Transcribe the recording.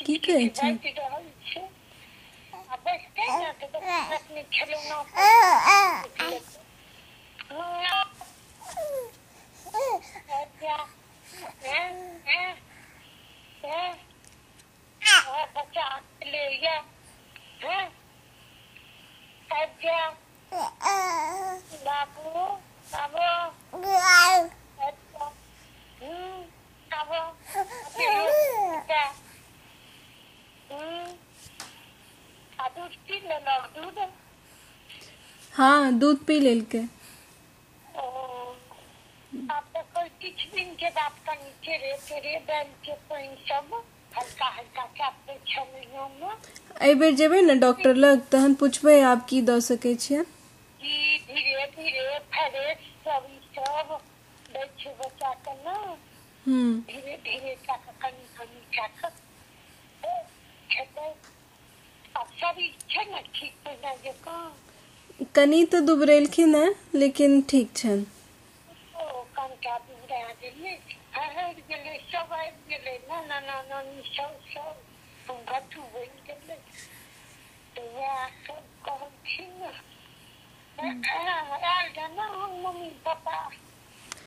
की कहै छै हाँ दूध पी लेलकै किछ दिन के बाद कनी तेरे बैल के पानी सब हल्का हल्का चापे 6 महीना में एहि बेर जेबै ने डॉक्टर लग तहन पूछबै आप की दऽ सकै छियै धीरे धीरे फ्रेश सब दै छै बच्चा के ना धीरे धीरे कनी कनी खेतै अब शरीर छै ने ठीक पहिने जकाँ कनी तो दुबरेलखिन हैं लेकिन ठीक छन कनिका दुबरा गेलै हरि गेलै सब आबि गेलै नाना नानी सब घट्टू बनि गेलै